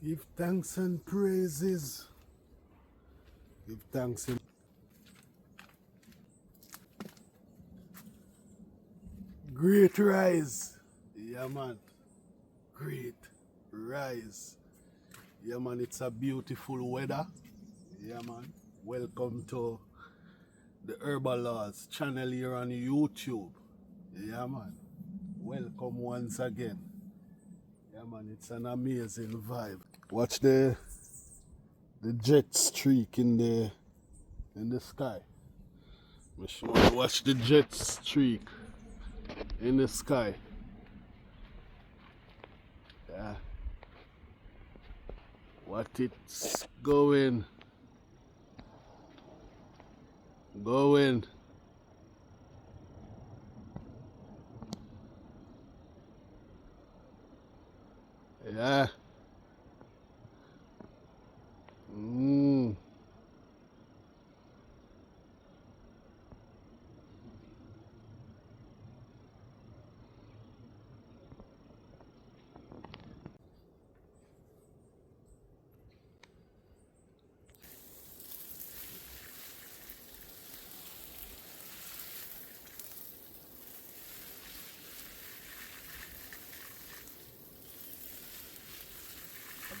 Give thanks and praises. Give thanks and great rise. Yeah man. Great rise. Yeah man, it's a beautiful weather. Yeah man. Welcome to the Herbal Laws channel here on YouTube. Yeah man. Welcome once again. Yeah man, it's an amazing vibe. Watch the jet streak in the sky. Make sure you watch the jet streak in the sky. Yeah. What it's going. Yeah. Mm.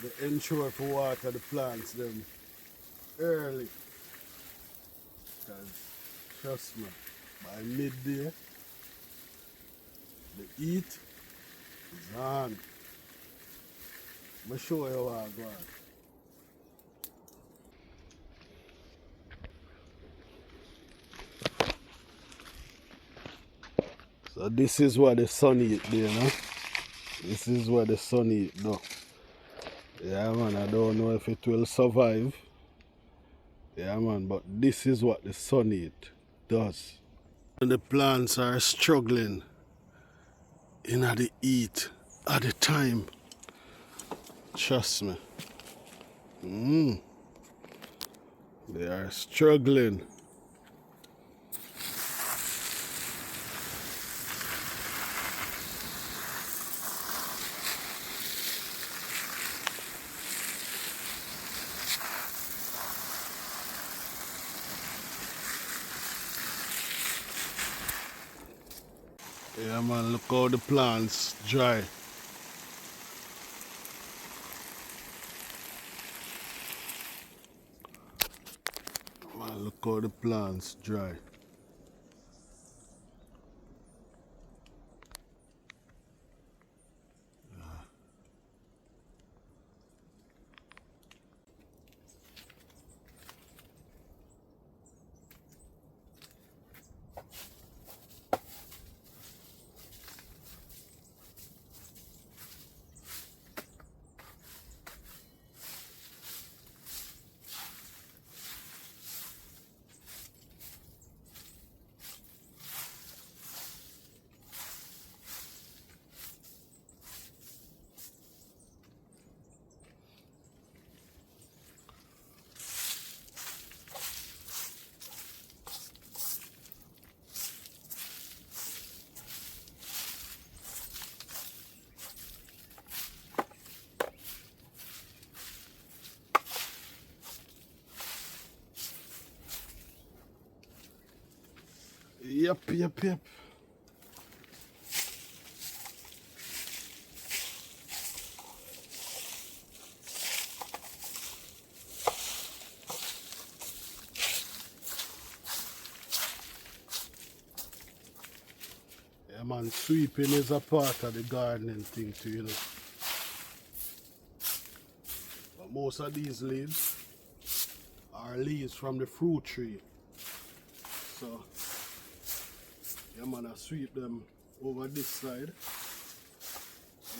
The ensure to water the plants them early. Because trust me, by midday the heat is on. I'll show you what I got. So this is what the sun eat there, no? This is what the sun eat though. Yeah man, I don't know if it will survive. Yeah man, but this is what the sun eat does. And the plants are struggling in the heat at the time. Trust me. They are struggling. Yeah man, look how the plants dry. Man, look how the plants dry. Yep. Yeah man, sweeping is a part of the gardening thing too, you know. But most of these leaves are leaves from the fruit tree. So, yeah man, I sweep them over this side.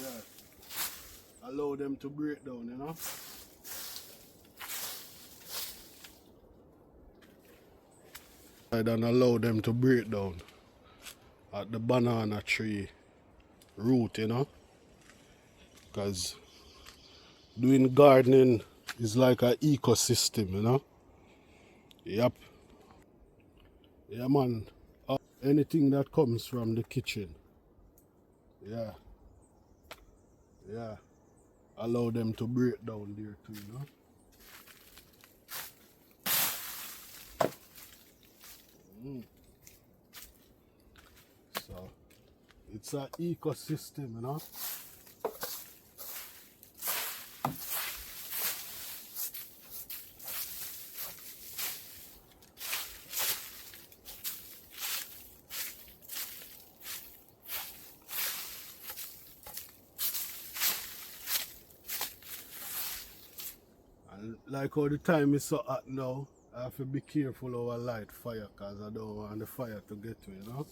Yeah. Allow them to break down, you know. And allow them to break down at the banana tree root, you know. Because doing gardening is like an ecosystem, you know. Yep. Yeah man. Anything that comes from the kitchen. Yeah. allow them to break down there too, you know. So it's an ecosystem, you know. And like how the time is so hot now, I have to be careful how I light fire because I don't want the fire to get to, you know.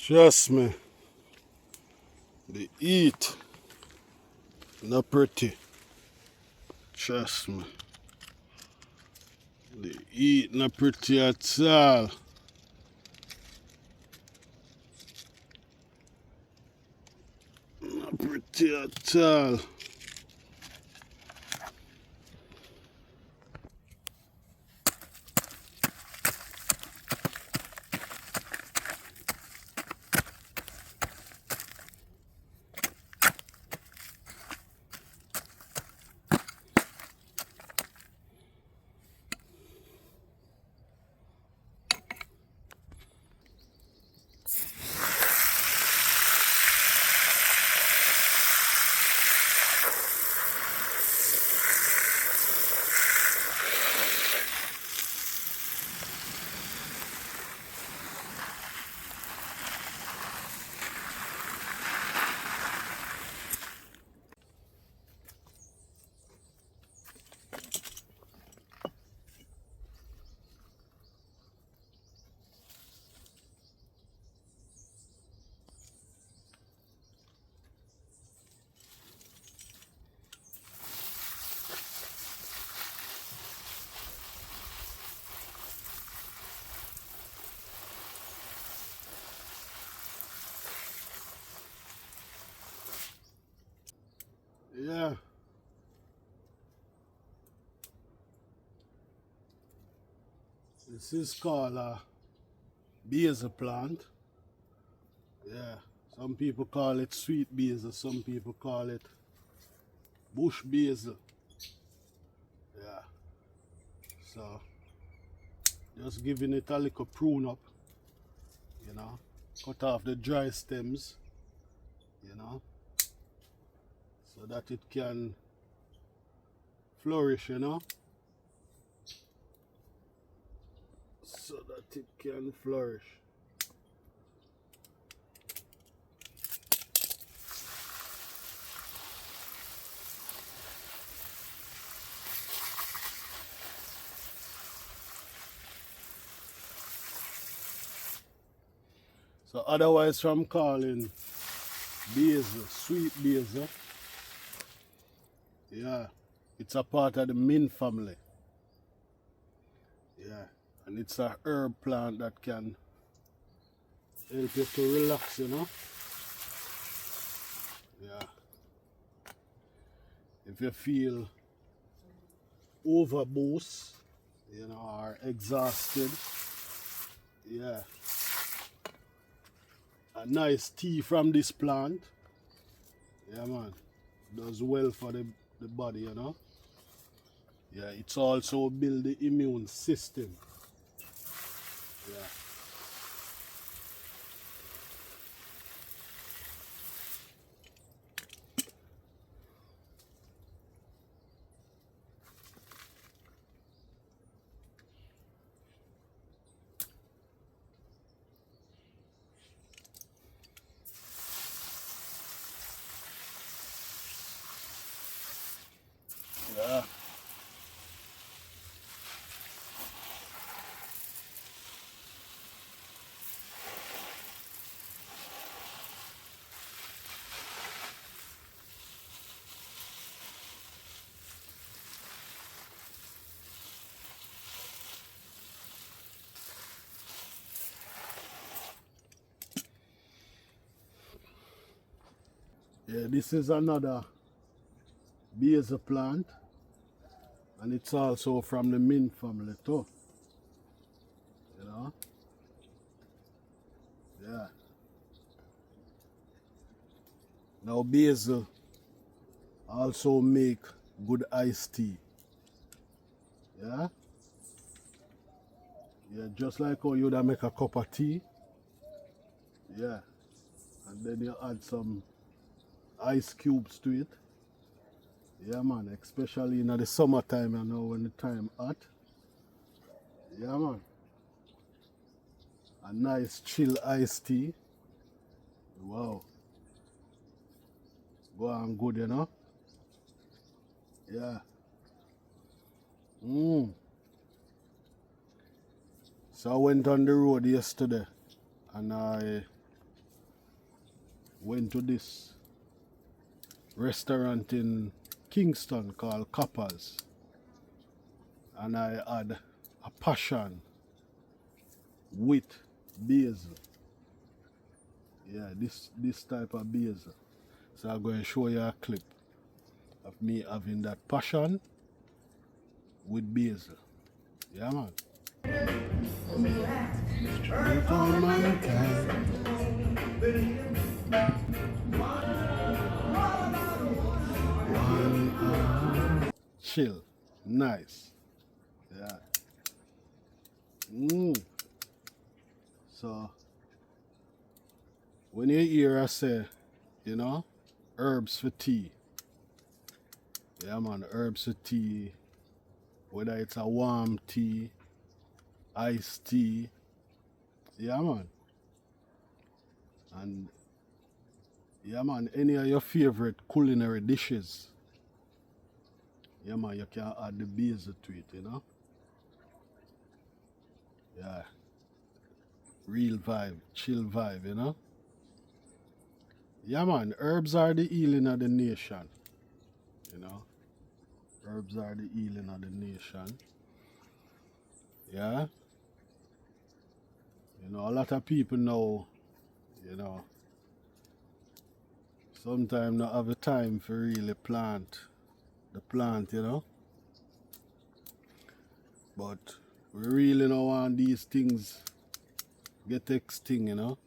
Trust me, the heat not pretty. Trust me. The heat not pretty at all. Not pretty at all. This is called a basil plant. Yeah, some people call it sweet basil, some people call it bush basil. Yeah, so just giving it a little prune up, you know, cut off the dry stems, you know, so that it can flourish, you know, so that it can flourish. So otherwise from calling basil, sweet basil, yeah, it's a part of the mint family. Yeah, and it's a herb plant that can help you to relax, you know. Yeah. If you feel overboost, you know, or exhausted, yeah, a nice tea from this plant, yeah man, does well for the body, you know. Yeah, it's also build the immune system. Yeah. Yeah. Yeah, this is another basil plant, and it's also from the mint family too. You know? Yeah. Now basil also make good iced tea. Yeah? Yeah, just like how you would make a cup of tea. Yeah. And then you add some ice cubes to it. Yeah man, especially in the summertime, you know, when the time hot. Yeah man. A nice chill iced tea. Wow. Go on good, you know. Yeah. So I went on the road yesterday and I went to this restaurant in Kingston called Coppers, and I had a passion with basil. Yeah, this type of basil. So I'm going to show you a clip of me having that passion with basil. Yeah man. Upon mankind. Chill. Nice. Yeah. So when you hear I say, you know, herbs for tea. Yeah man, herbs for tea. Whether it's a warm tea, iced tea. Yeah man. And yeah man, any of your favorite culinary dishes. Yeah man, you can add the basil to it, you know. Yeah. Real vibe, chill vibe, you know. Yeah man, herbs are the healing of the nation. You know. Herbs are the healing of the nation. Yeah. You know, a lot of people know, you know, sometimes not have the time for really plant the plant, you know. But We really don't want these things get extinct, you know.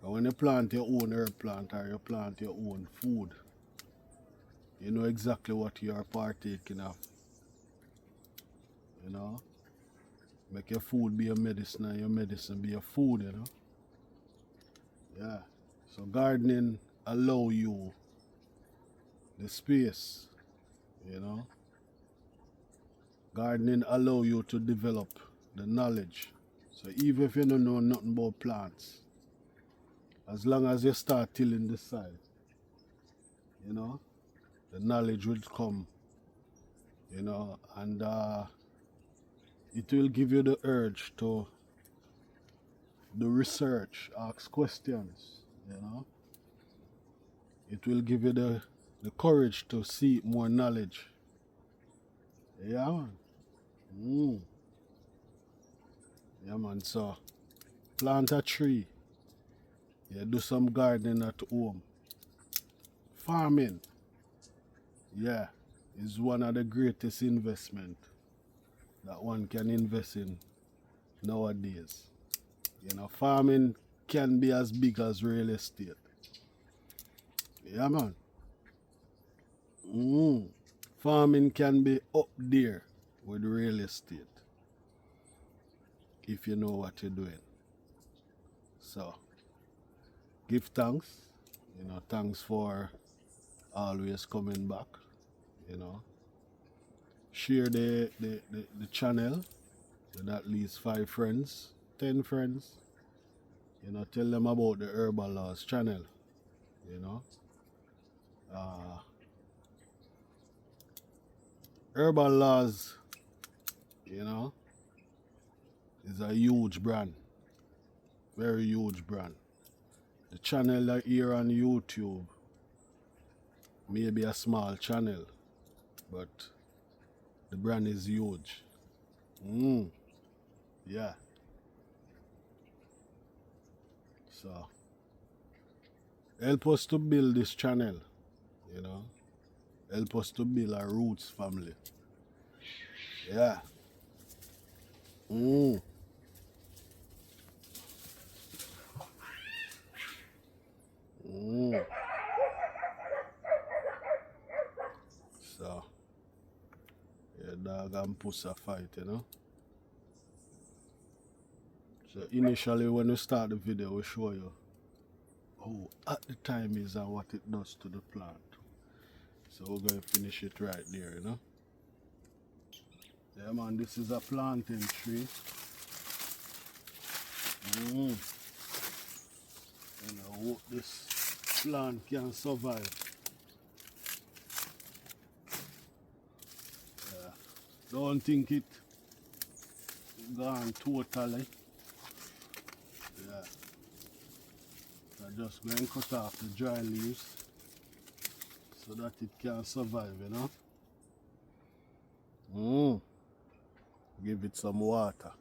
And when you plant your own herb plant or you plant your own food, you know exactly what you are partaking of. You know. Make your food be your medicine and your medicine be your food, you know. Yeah. So gardening allow you the space, you know. Gardening allow you to develop the knowledge. So even if you don't know nothing about plants, as long as you start tilling the soil, you know, the knowledge will come, you know, and it will give you the urge to do research, ask questions, you know. It will give you the courage to seek more knowledge. Yeah, man. Yeah, man. So, plant a tree. Yeah, do some gardening at home. Farming, yeah, is one of the greatest investment that one can invest in nowadays. You know, farming can be as big as real estate. Yeah, man. Farming can be up there with real estate if you know what you're doing. So, give thanks. You know, thanks for always coming back. You know, share the channel with at least 5 friends, 10 friends. You know, tell them about the Herbal Laws channel. You know, Herbal Laws, you know, is a huge brand, very huge brand. The channel here on YouTube may be a small channel, but the brand is huge. Yeah. So, help us to build this channel, you know. Help us to build our roots family. Yeah. So, yeah, dog and puss a fight, you know. So initially when we start the video, we show you how hot the time is and what it does to the plant. So we're going to finish it right there, you know. Yeah, man, this is a plantain tree. And I hope this plant can survive. Yeah. Don't think it gone totally. Yeah. So just go and cut off the dry leaves so that it can survive, you know. Give it some water.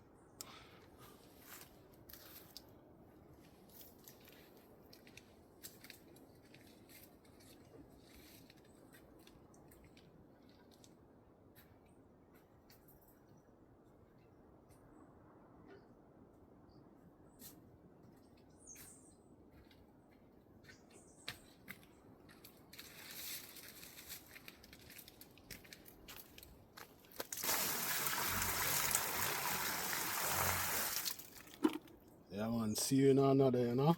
Yeah, man, see you in another, you know.